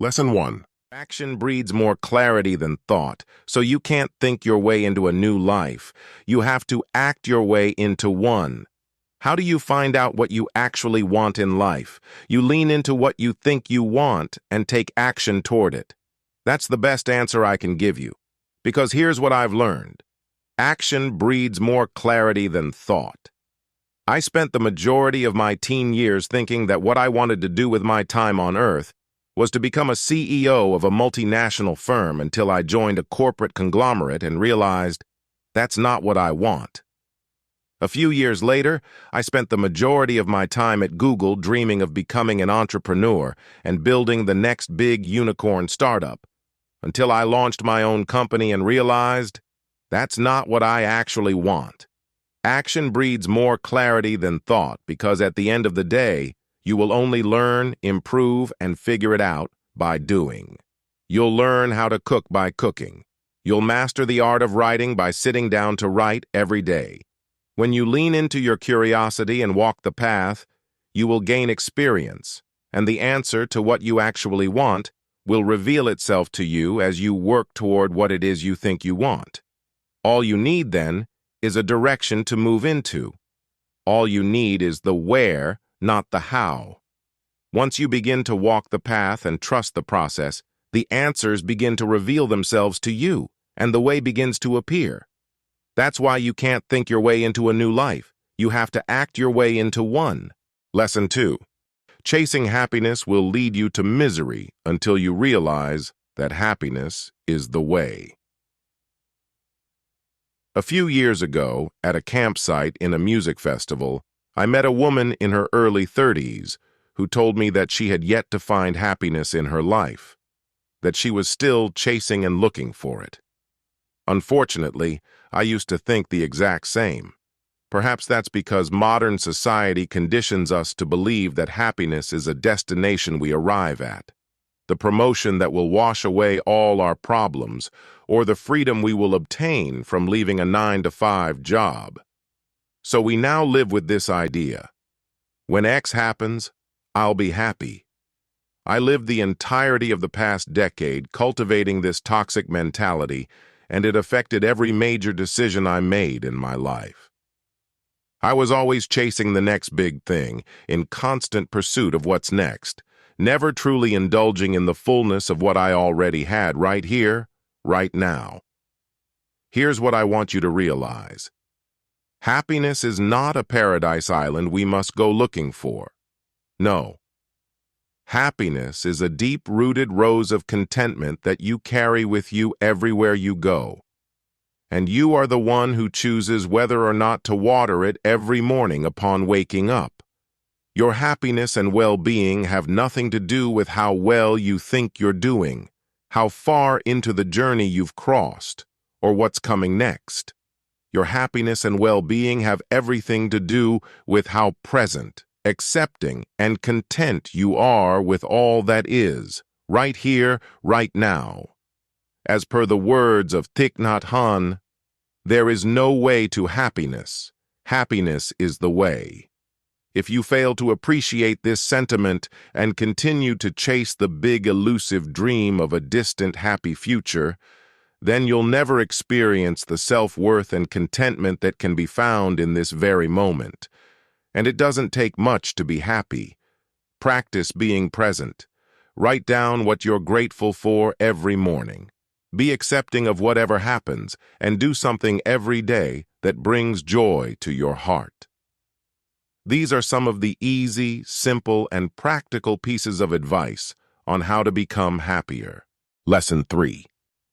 Lesson 1. Action breeds more clarity than thought, so you can't think your way into a new life. You have to act your way into one. How do you find out what you actually want in life? You lean into what you think you want and take action toward it. That's the best answer I can give you. Because here's what I've learned. Action breeds more clarity than thought. I spent the majority of my teen years thinking that what I wanted to do with my time on Earth was to become a CEO of a multinational firm until I joined a corporate conglomerate and realized that's not what I want. A few years later, I spent the majority of my time at Google dreaming of becoming an entrepreneur and building the next big unicorn startup, until I launched my own company and realized that's not what I actually want. Action breeds more clarity than thought because at the end of the day, you will only learn, improve, and figure it out by doing. You'll learn how to cook by cooking. You'll master the art of writing by sitting down to write every day. When you lean into your curiosity and walk the path, you will gain experience, and the answer to what you actually want will reveal itself to you as you work toward what it is you think you want. All you need, then, is a direction to move into. All you need is the where, not the how. Once you begin to walk the path and trust the process, the answers begin to reveal themselves to you, and the way begins to appear. That's why you can't think your way into a new life. You have to act your way into one. Lesson 2. Chasing happiness will lead you to misery until you realize that happiness is the way. A few years ago, at a campsite in a music festival, I met a woman in her early 30s who told me that she had yet to find happiness in her life, that she was still chasing and looking for it. Unfortunately, I used to think the exact same. Perhaps that's because modern society conditions us to believe that happiness is a destination we arrive at, the promotion that will wash away all our problems, or the freedom we will obtain from leaving a 9-to-5 job. So we now live with this idea. When X happens, I'll be happy. I lived the entirety of the past decade cultivating this toxic mentality, and it affected every major decision I made in my life. I was always chasing the next big thing, in constant pursuit of what's next, never truly indulging in the fullness of what I already had right here, right now. Here's what I want you to realize. Happiness is not a paradise island we must go looking for. No. Happiness is a deep-rooted rose of contentment that you carry with you everywhere you go. And you are the one who chooses whether or not to water it every morning upon waking up. Your happiness and well-being have nothing to do with how well you think you're doing, how far into the journey you've crossed, or what's coming next. Your happiness and well-being have everything to do with how present, accepting, and content you are with all that is, right here, right now. As per the words of Thich Nhat Hanh, there is no way to happiness. Happiness is the way. If you fail to appreciate this sentiment and continue to chase the big elusive dream of a distant happy future, then you'll never experience the self-worth and contentment that can be found in this very moment. And it doesn't take much to be happy. Practice being present. Write down what you're grateful for every morning. Be accepting of whatever happens, and do something every day that brings joy to your heart. These are some of the easy, simple, and practical pieces of advice on how to become happier. Lesson 3.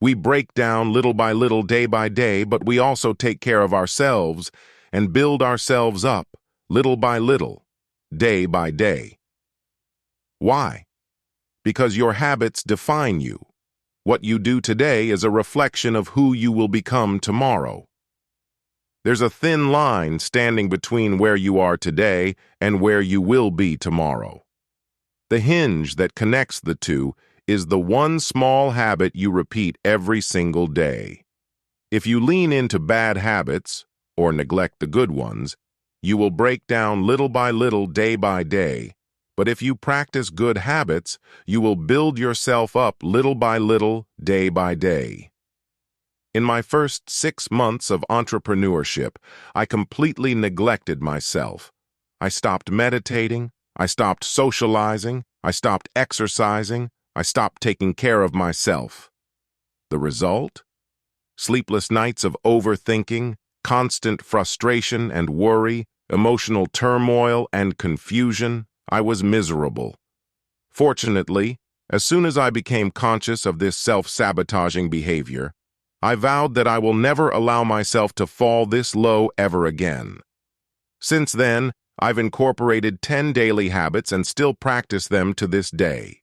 We break down little by little, day by day, but we also take care of ourselves and build ourselves up little by little, day by day. Why? Because your habits define you. What you do today is a reflection of who you will become tomorrow. There's a thin line standing between where you are today and where you will be tomorrow. The hinge that connects the two is the one small habit you repeat every single day. If you lean into bad habits, or neglect the good ones, you will break down little by little, day by day, But if you practice good habits, you will build yourself up little by little, day by day. In my first 6 months of entrepreneurship, I completely neglected myself. I stopped meditating, I stopped socializing, I stopped exercising, I stopped taking care of myself. The result? Sleepless nights of overthinking, constant frustration and worry, emotional turmoil and confusion. I was miserable. Fortunately, as soon as I became conscious of this self-sabotaging behavior, I vowed that I will never allow myself to fall this low ever again. Since then, I've incorporated 10 daily habits and still practice them to this day.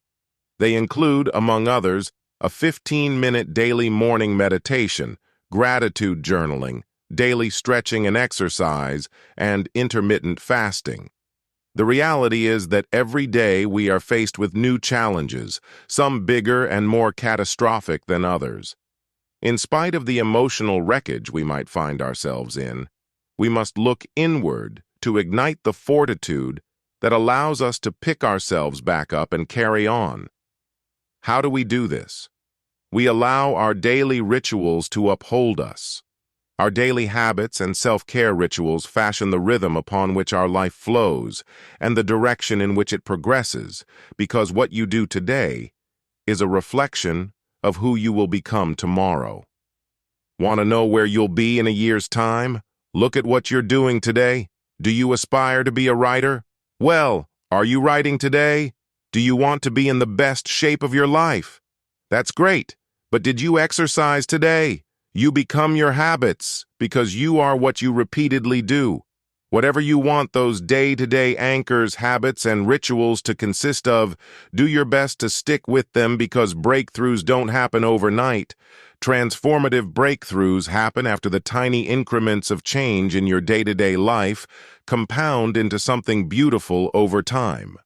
They include, among others, a 15-minute daily morning meditation, gratitude journaling, daily stretching and exercise, and intermittent fasting. The reality is that every day we are faced with new challenges, some bigger and more catastrophic than others. In spite of the emotional wreckage we might find ourselves in, we must look inward to ignite the fortitude that allows us to pick ourselves back up and carry on. How do we do this? We allow our daily rituals to uphold us. Our daily habits and self-care rituals fashion the rhythm upon which our life flows and the direction in which it progresses, because what you do today is a reflection of who you will become tomorrow. Want to know where you'll be in a year's time? Look at what you're doing today. Do you aspire to be a writer? Well, are you writing today? Do you want to be in the best shape of your life? That's great, but did you exercise today? You become your habits because you are what you repeatedly do. Whatever you want those day-to-day anchors, habits, and rituals to consist of, do your best to stick with them because breakthroughs don't happen overnight. Transformative breakthroughs happen after the tiny increments of change in your day-to-day life compound into something beautiful over time.